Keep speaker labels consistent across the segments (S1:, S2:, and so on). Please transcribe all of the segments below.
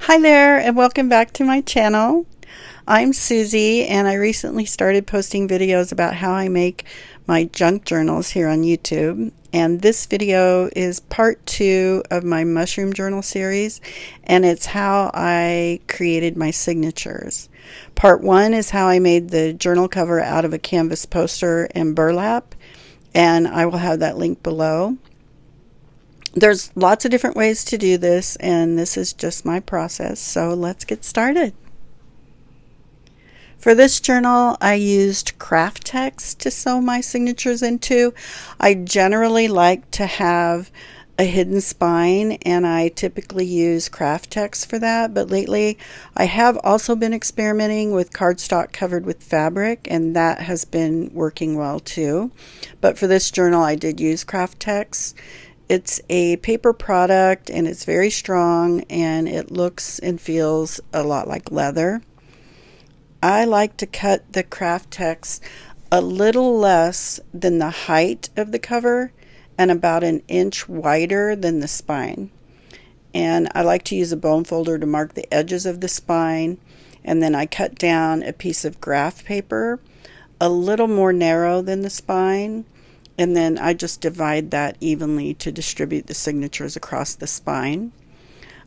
S1: Hi there, and welcome back to my channel. I'm Susie, and I recently started posting videos about how I make my junk journals here on YouTube. And this video is part 2 of my mushroom journal series, and it's how I created my signatures. Part 1 is how I made the journal cover out of a canvas poster and burlap, and I will have that link below. There's lots of different ways to do this, and this is just my process, so let's get started. For this journal, I used craft text to sew my signatures into. I generally like to have a hidden spine, and I typically use craft text for that, but lately I have also been experimenting with cardstock covered with fabric, and that has been working well too. But for this journal, I did use craft text. It's a paper product, and it's very strong, and it looks and feels a lot like leather. I like to cut the craft text a little less than the height of the cover and about an inch wider than the spine. And I like to use a bone folder to mark the edges of the spine, and then I cut down a piece of graph paper a little more narrow than the spine, and then I just divide that evenly to distribute the signatures across the spine.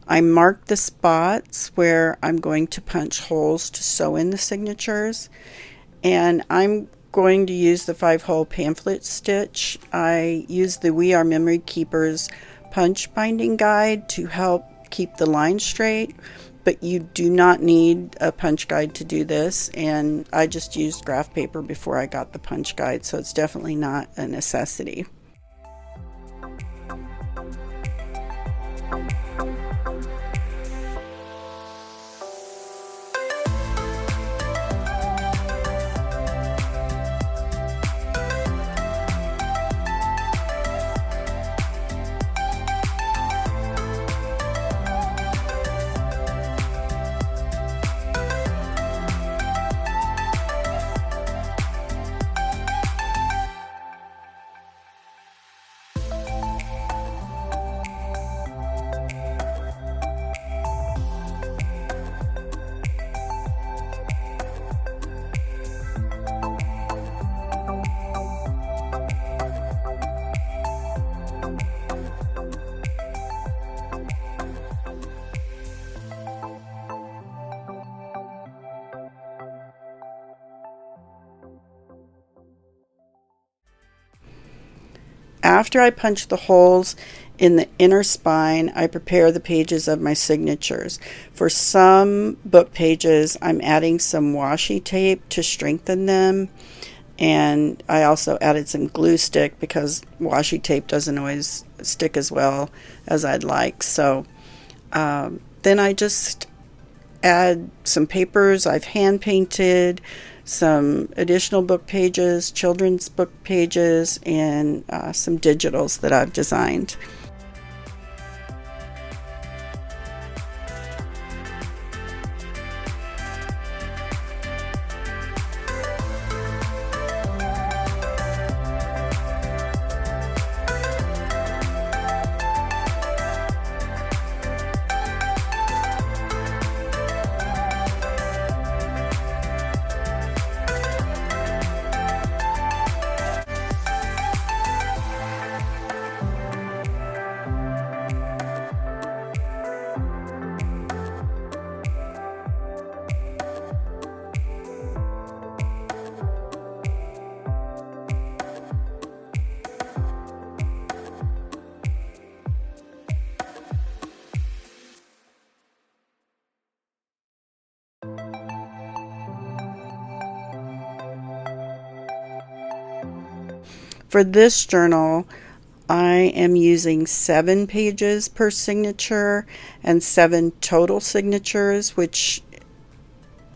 S1: I mark the spots where I'm going to punch holes to sew in the signatures, and I'm going to use the 5-hole pamphlet stitch. I use the We Are Memory Keepers punch binding guide to help keep the line straight, but you do not need a punch guide to do this, and I just used graph paper before I got the punch guide, so it's definitely not a necessity. After I punch the holes in the inner spine, I prepare the pages of my signatures. For some book pages, I'm adding some washi tape to strengthen them, and I also added some glue stick because washi tape doesn't always stick as well as I'd like. So then I just add some papers I've hand painted, some additional book pages, children's book pages, and some digitals that I've designed. For this journal, I am using 7 pages per signature and 7 total signatures, which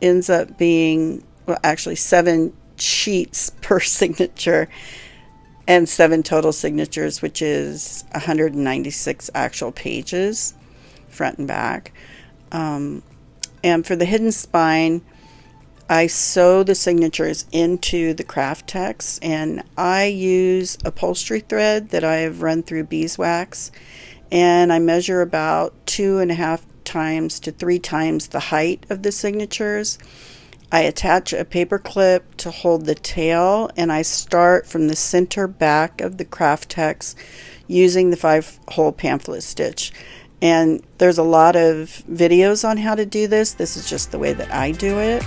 S1: ends up being, well, actually 7 sheets per signature and 7 total signatures, which is 196 actual pages, front and back. And for the hidden spine, I sew the signatures into the craft text, and I use upholstery thread that I have run through beeswax, and I measure about 2.5 times to 3 times the height of the signatures. I attach a paper clip to hold the tail, and I start from the center back of the craft text using the 5-hole pamphlet stitch. And there's a lot of videos on how to do this. This is just the way that I do it.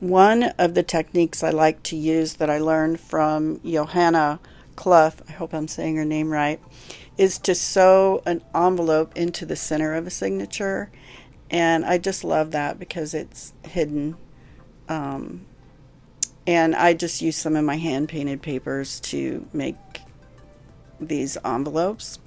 S1: One of the techniques I like to use that I learned from Johanna Clough, I hope I'm saying her name right, is to sew an envelope into the center of a signature. And I just love that because it's hidden. And I just use some of my hand painted papers to make these envelopes.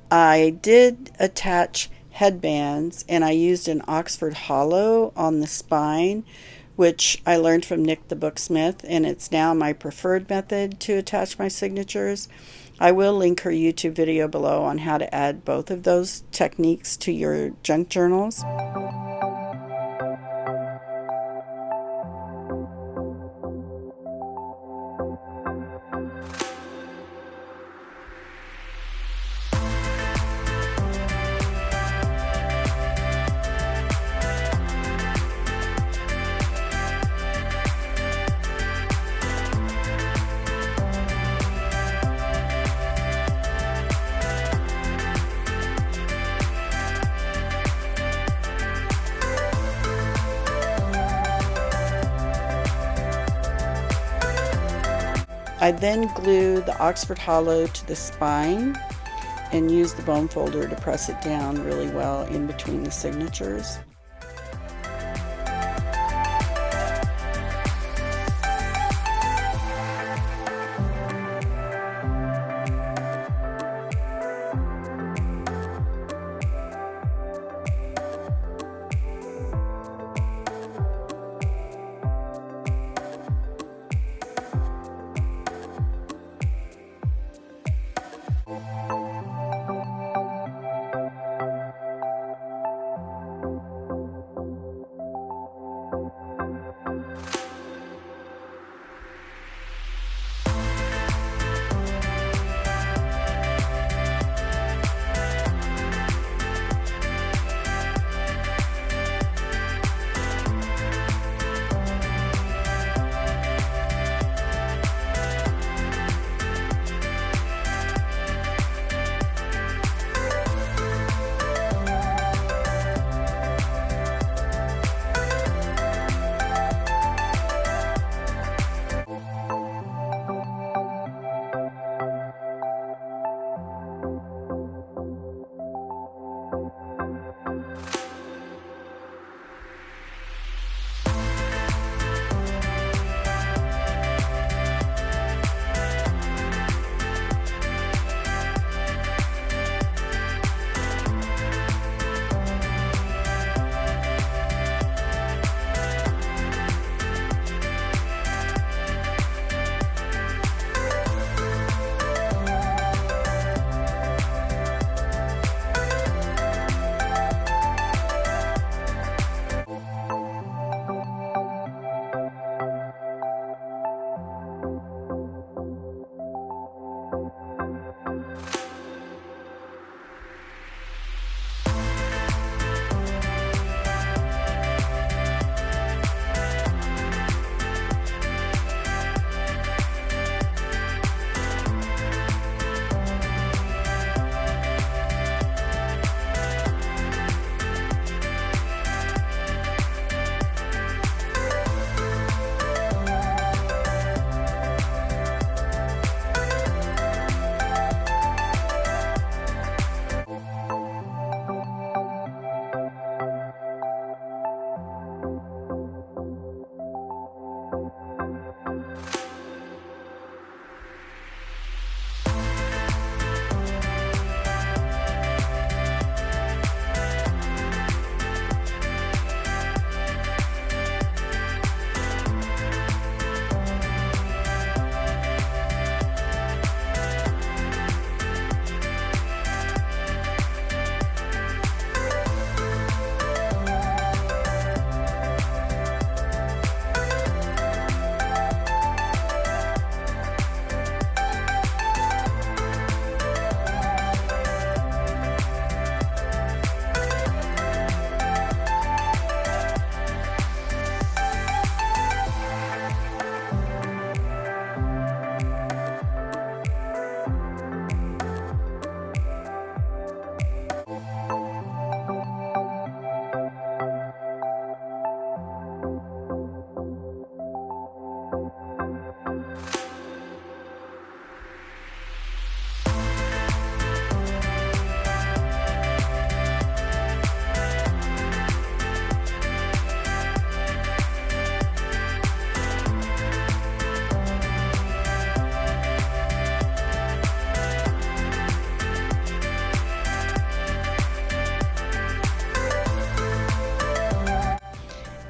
S1: I did attach headbands, and I used an Oxford hollow on the spine, which I learned from Nick the Booksmith, and it's now my preferred method to attach my signatures. I will link her YouTube video below on how to add both of those techniques to your junk journals. I then glue the Oxford hollow to the spine and use the bone folder to press it down really well in between the signatures.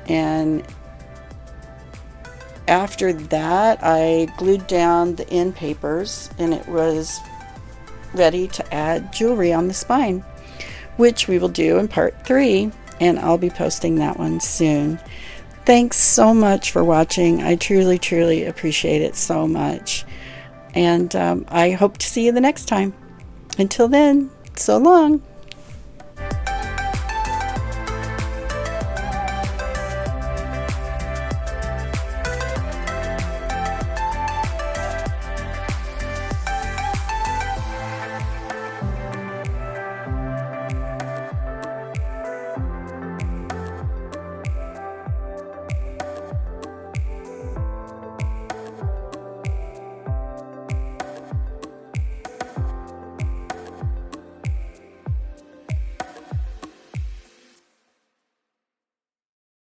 S1: And after that, I glued down the end papers, and it was ready to add jewelry on the spine, which we will do in part 3, and I'll be posting that one soon. Thanks so much for watching. I truly, truly appreciate it so much. And I hope to see you the next time. Until then, so long.